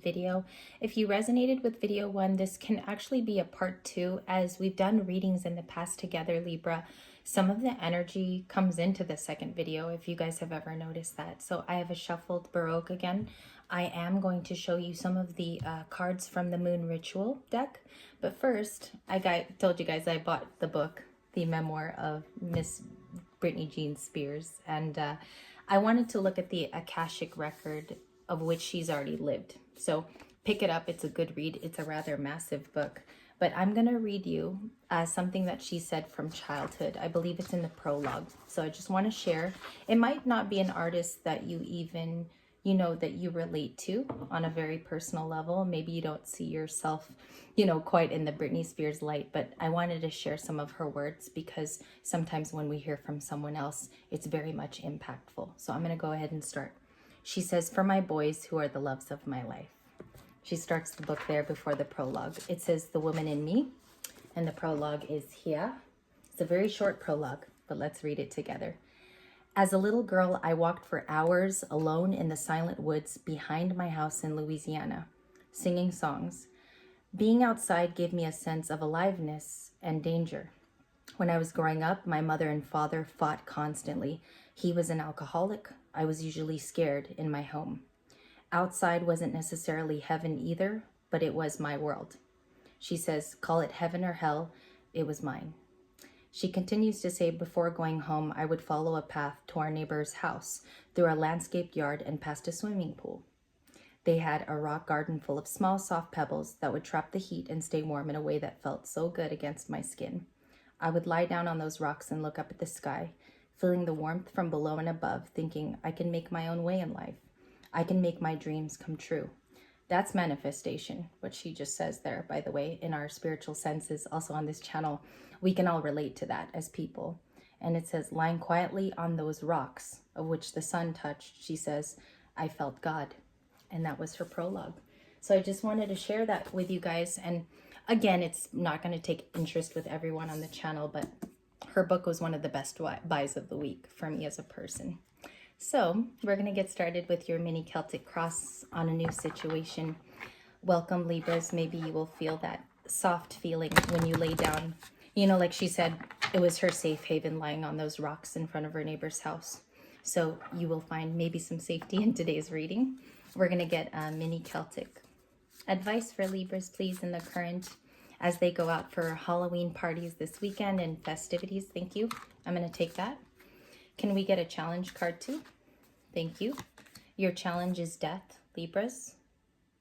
video. If you resonated with video 1, this can actually be a part 2, as we've done readings in the past together, Libra. Some of the energy comes into the second video, if you guys have ever noticed that. So I have a shuffled Baroque again. I am going to show you some of the cards from the Moon Ritual deck. But first, told you guys I bought the book, the memoir of Miss Brittany Jean Spears. And I wanted to look at the Akashic record of which she's already lived. So pick it up. It's a good read. It's a rather massive book. But I'm going to read you something that she said from childhood. I believe it's in the prologue. So I just want to share. It might not be an artist that you even, that you relate to on a very personal level. Maybe you don't see yourself, quite in the Britney Spears light. But I wanted to share some of her words because sometimes when we hear from someone else, it's very much impactful. So I'm going to go ahead and start. She says, "For my boys who are the loves of my life." She starts the book there before the prologue. It says, "The Woman in Me," and the prologue is here. It's a very short prologue, but let's read it together. "As a little girl, I walked for hours alone in the silent woods behind my house in Louisiana, singing songs. Being outside gave me a sense of aliveness and danger. When I was growing up, my mother and father fought constantly. He was an alcoholic. I was usually scared in my home. Outside wasn't necessarily heaven either, but it was my world." She says, "Call it heaven or hell, it was mine." She continues to say, "Before going home, I would follow a path to our neighbor's house, through a landscaped yard and past a swimming pool. They had a rock garden full of small, soft pebbles that would trap the heat and stay warm in a way that felt so good against my skin. I would lie down on those rocks and look up at the sky, feeling the warmth from below and above, thinking I can make my own way in life. I can make my dreams come true." That's manifestation, what she just says there, by the way, in our spiritual senses. Also on this channel, we can all relate to that as people. And it says, "Lying quietly on those rocks, of which the sun touched," she says, "I felt God." And that was her prologue. So I just wanted to share that with you guys. And again, it's not going to take interest with everyone on the channel, but her book was one of the best buys of the week for me as a person. So we're going to get started with your mini Celtic cross on a new situation. Welcome, Libras. Maybe you will feel that soft feeling when you lay down. Like she said, it was her safe haven lying on those rocks in front of her neighbor's house. So you will find maybe some safety in today's reading. We're going to get a mini Celtic advice for Libras, please, in the current as they go out for Halloween parties this weekend and festivities. Thank you. I'm going to take that. Can we get a challenge card too? Thank you. Your challenge is death, Libras.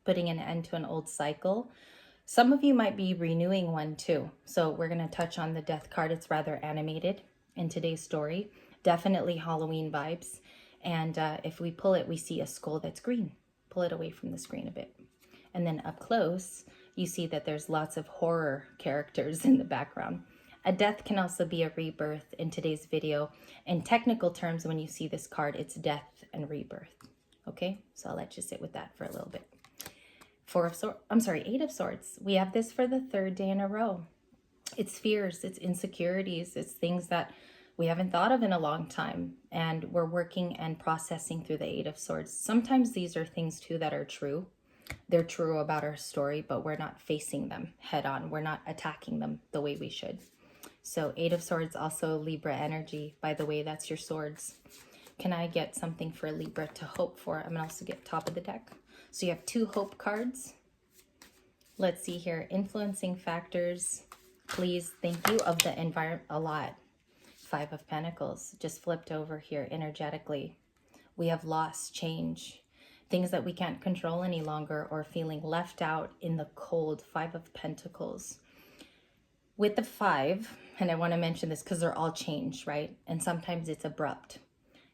Putting an end to an old cycle. Some of you might be renewing one too. So we're going to touch on the death card. It's rather animated in today's story. Definitely Halloween vibes. And if we pull it, we see a skull that's green. Pull it away from the screen a bit. And then up close, you see that there's lots of horror characters in the background. A death can also be a rebirth in today's video. In technical terms, when you see this card, it's death and rebirth. Okay, so I'll let you sit with that for a little bit. Eight of Swords. We have this for the third day in a row. It's fears, it's insecurities, it's things that we haven't thought of in a long time. And we're working and processing through the Eight of Swords. Sometimes these are things too that are true. They're true about our story, but we're not facing them head on. We're not attacking them the way we should. So Eight of Swords, also Libra energy. By the way, that's your swords. Can I get something for Libra to hope for? I'm going to also get top of the deck. So you have 2 hope cards. Let's see here. Influencing factors. Please, thank you. Of the environment, a lot. 5 of Pentacles. Just flipped over here energetically. We have loss, change. Things that we can't control any longer, or feeling left out in the cold. 5 of Pentacles. With the 5, and I want to mention this because they're all change, right? And sometimes it's abrupt.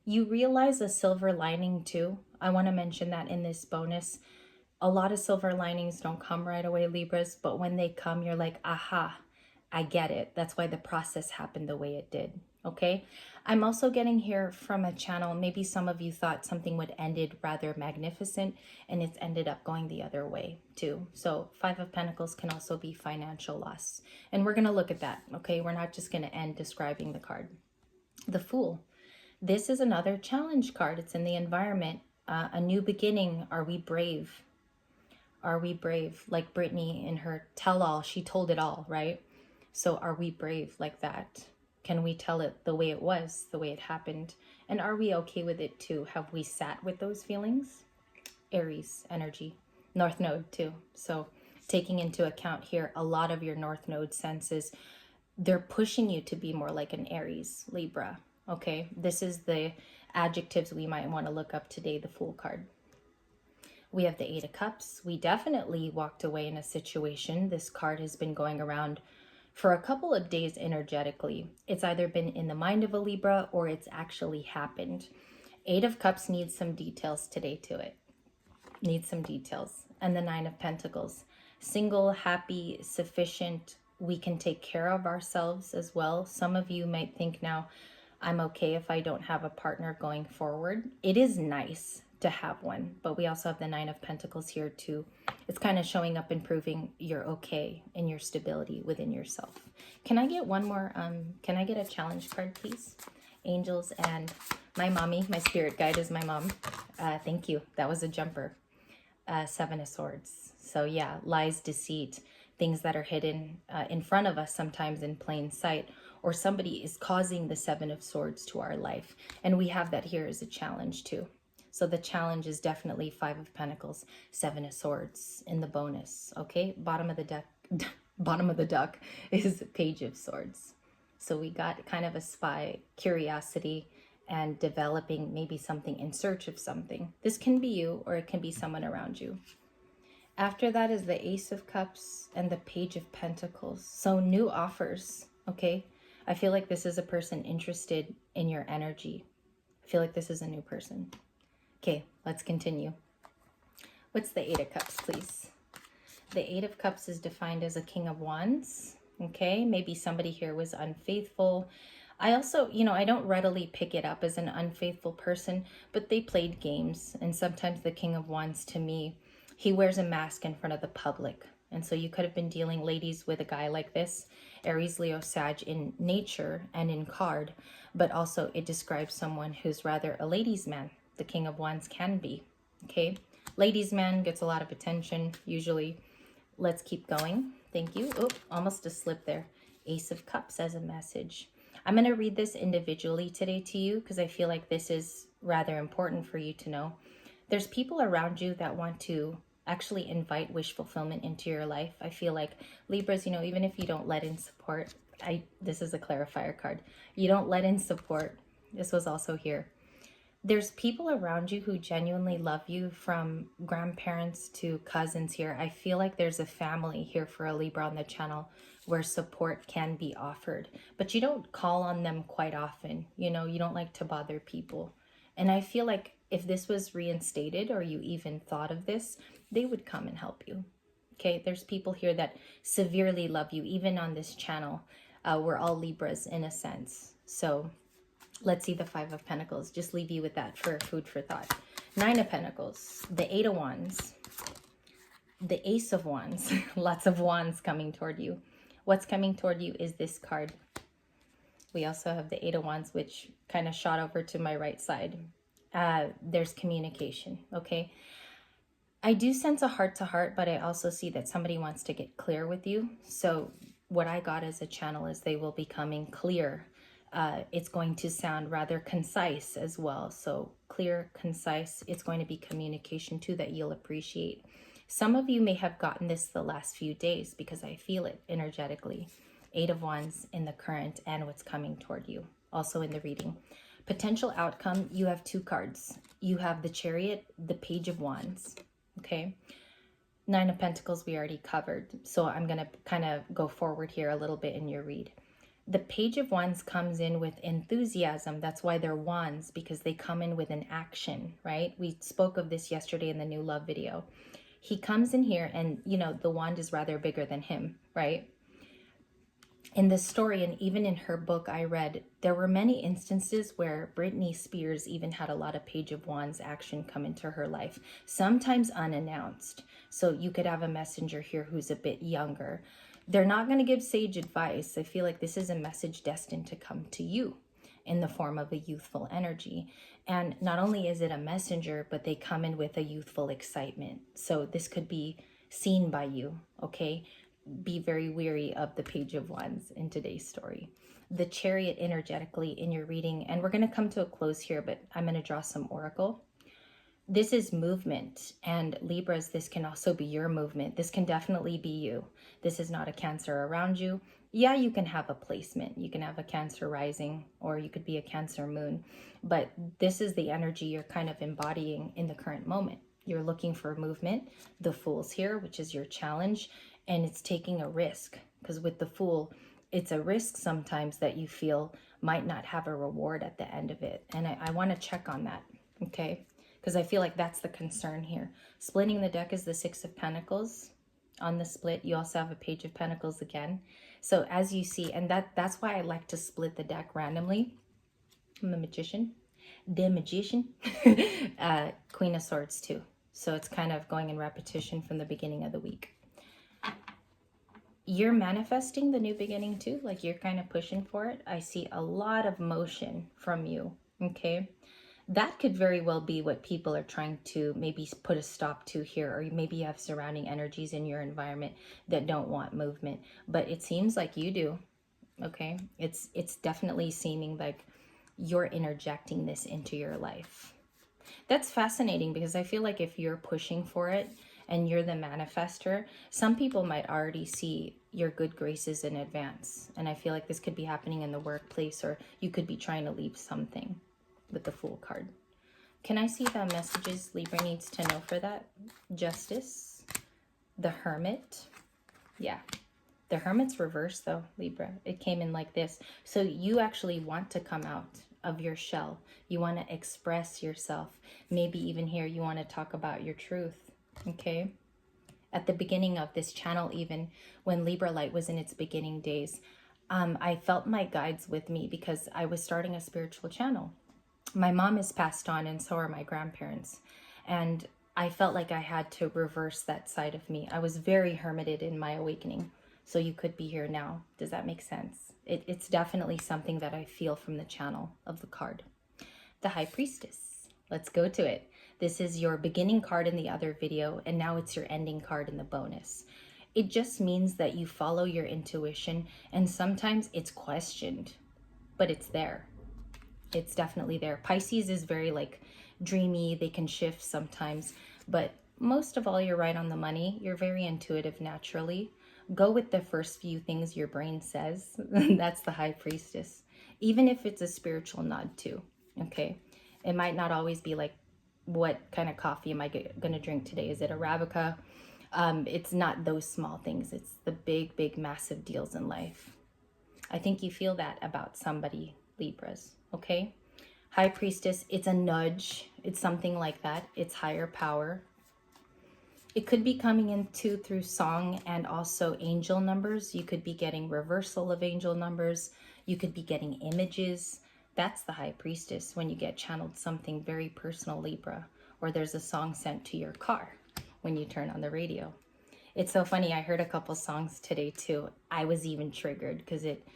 You realize a silver lining too. I want to mention that in this bonus. A lot of silver linings don't come right away, Libras, but when they come, you're like, aha, I get it. That's why the process happened the way it did. Okay. I'm also getting here from a channel. Maybe some of you thought something would ended rather magnificent, and it's ended up going the other way too. So 5 of Pentacles can also be financial loss. And we're going to look at that. Okay. We're not just going to end describing the card. The Fool. This is another challenge card. It's in the environment. A new beginning. Are we brave? Are we brave? Like Brittany in her tell all, she told it all, right? So are we brave like that? Can we tell it the way it was, the way it happened? And are we okay with it too? Have we sat with those feelings? Aries energy, North Node too. So taking into account here, a lot of your North Node senses, they're pushing you to be more like an Aries, Libra. Okay, this is the adjectives we might want to look up today, the Fool card. We have the Eight of Cups. We definitely walked away in a situation. This card has been going around for a couple of days energetically. It's either been in the mind of a Libra or it's actually happened. Eight of Cups needs some details today to it. Needs some details. And the Nine of Pentacles. Single, happy, sufficient. We can take care of ourselves as well. Some of you might think now, I'm okay if I don't have a partner going forward. It is nice to have one, but we also have the Nine of Pentacles here too. It's kind of showing up and proving you're okay in your stability within yourself. Can I get one more, can I get a challenge card, please? Angels and my mommy, my spirit guide is my mom. Thank you. That was a jumper. Seven of Swords. So yeah, lies, deceit, things that are hidden in front of us, sometimes in plain sight, or somebody is causing the Seven of Swords to our life. And we have that here as a challenge too. So the challenge is definitely Five of Pentacles, Seven of Swords in the bonus. Okay, bottom of the deck, bottom of the duck is Page of Swords. So we got kind of a spy, curiosity, and developing maybe something in search of something. This can be you or it can be someone around you. After that is the Ace of Cups and the Page of Pentacles. So new offers, okay? I feel like this is a person interested in your energy. I feel like this is a new person. Okay, let's continue. What's the Eight of Cups, please? The Eight of Cups is defined as a King of Wands. Okay, maybe somebody here was unfaithful. I also, I don't readily pick it up as an unfaithful person, but they played games. And sometimes the King of Wands, to me, he wears a mask in front of the public. And so you could have been dealing, ladies, with a guy like this, Aries, Leo, Sag in nature and in card, but also it describes someone who's rather a ladies' man. The King of Wands can be, okay? Ladies' man gets a lot of attention, usually. Let's keep going. Thank you. Oh, almost a slip there. Ace of Cups as a message. I'm going to read this individually today to you because I feel like this is rather important for you to know. There's people around you that want to actually invite wish fulfillment into your life. I feel like Libras, even if you don't let in support, this is a clarifier card. You don't let in support. This was also here. There's people around you who genuinely love you, from grandparents to cousins here. I feel like there's a family here for a Libra on the channel where support can be offered, but you don't call on them quite often. You don't like to bother people. And I feel like if this was reinstated or you even thought of this, they would come and help you. Okay, there's people here that severely love you, even on this channel. We're all Libras in a sense. So let's see the Five of Pentacles. Just leave you with that for food for thought. Nine of Pentacles, the Eight of Wands, the Ace of Wands. Lots of wands coming toward you. What's coming toward you is this card. We also have the Eight of Wands, which kind of shot over to my right side. There's communication, okay? I do sense a heart-to-heart, but I also see that somebody wants to get clear with you. So what I got as a channel is they will be coming clear. It's going to sound rather concise as well. So clear, concise. It's going to be communication too that you'll appreciate. Some of you may have gotten this the last few days because I feel it energetically. Eight of Wands in the current and what's coming toward you. Also in the reading. Potential outcome, you have two cards. You have the Chariot, the Page of Wands. Okay. Nine of Pentacles we already covered. So I'm going to kind of go forward here a little bit in your read. The Page of Wands comes in with enthusiasm. That's why they're wands, because they come in with an action, right? We spoke of this yesterday in the new love video. He comes in here and, the wand is rather bigger than him, right? In this story, and even in her book I read, there were many instances where Britney Spears even had a lot of Page of Wands action come into her life, sometimes unannounced. So you could have a messenger here who's a bit younger. They're not going to give sage advice. I feel like this is a message destined to come to you in the form of a youthful energy. And not only is it a messenger, but they come in with a youthful excitement. So this could be seen by you, okay? Be very weary of the Page of Wands in today's story. The Chariot energetically in your reading, and we're going to come to a close here, but I'm going to draw some oracle. This is movement, and Libras, this can also be your movement. This can definitely be you. This is not a Cancer around you. Yeah, you can have a placement. You can have a Cancer rising, or you could be a Cancer moon. But this is the energy you're kind of embodying in the current moment. You're looking for movement. The Fool's here, which is your challenge, and it's taking a risk. Because with the Fool, it's a risk sometimes that you feel might not have a reward at the end of it. And I want to check on that, okay? Because I feel like that's the concern here. Splitting the deck is the Six of Pentacles. On the split, you also have a Page of Pentacles again. So as you see, and that's why I like to split the deck randomly. I'm a magician. The Magician. Queen of Swords too. So it's kind of going in repetition from the beginning of the week. You're manifesting the new beginning too. Like you're kind of pushing for it. I see a lot of motion from you. Okay. That could very well be what people are trying to maybe put a stop to here, or maybe you have surrounding energies in your environment that don't want movement, but it seems like you do, okay? It's definitely seeming like you're interjecting this into your life. That's fascinating because I feel like if you're pushing for it and you're the manifester, some people might already see your good graces in advance, and I feel like this could be happening in the workplace, or you could be trying to leave something. With the Fool card. Can I see the messages Libra needs to know for that? Justice. The Hermit. Yeah. The Hermit's reversed though, Libra. It came in like this. So you actually want to come out of your shell. You want to express yourself. Maybe even here you want to talk about your truth. Okay? At the beginning of this channel, even when Libra Light was in its beginning days, I felt my guides with me because I was starting a spiritual channel. My mom is passed on, and so are my grandparents. And I felt like I had to reverse that side of me. I was very hermited in my awakening. So you could be here now. Does that make sense? It's definitely something that I feel from the channel of the card. The High Priestess. Let's go to it. This is your beginning card in the other video, and now it's your ending card in the bonus. It just means that you follow your intuition, and sometimes it's questioned, but it's there. It's definitely there. Pisces is very like dreamy. They can shift sometimes, but most of all, you're right on the money. You're very intuitive naturally. Go with the first few things your brain says. That's the High Priestess. Even if it's a spiritual nod too, okay? It might not always be like, what kind of coffee am I going to drink today? Is it Arabica? It's not those small things. It's the big, big, massive deals in life. I think you feel that about somebody, Libras. Okay, High Priestess, it's a nudge. It's something like that. It's higher power. It could be coming in too through song and also angel numbers. You could be getting reversal of angel numbers. You could be getting images. That's the High Priestess when you get channeled something very personal, Libra, or there's a song sent to your car when you turn on the radio. It's so funny. I heard a couple songs today too. I was even triggered because it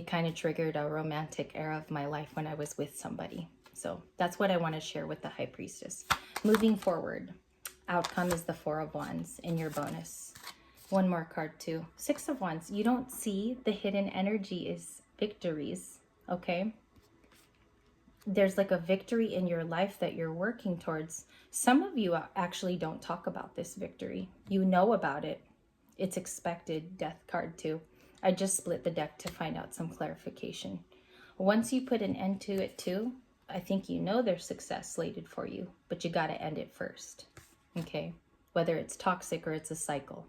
kind of triggered a romantic era of my life when I was with somebody. So that's what I want to share with the High Priestess. Moving forward, outcome is the Four of Wands in your bonus. One more card too. Six of Wands. You don't see the hidden energy is victories, okay? There's like a victory in your life that you're working towards. Some of you actually don't talk about this victory. You know about it. It's expected. Death card too. I just split the deck to find out some clarification. Once you put an end to it too, I think you know there's success slated for you, but you got to end it first. Okay? Whether it's toxic or it's a cycle.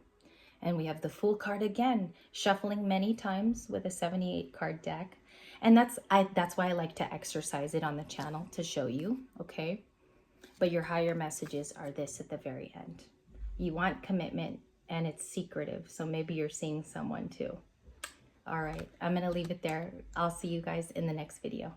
And we have the Fool card again, shuffling many times with a 78 card deck. And that's why I like to exercise it on the channel to show you, okay? But your higher messages are this at the very end. You want commitment and it's secretive, so maybe you're seeing someone too. All right, I'm going to leave it there. I'll see you guys in the next video.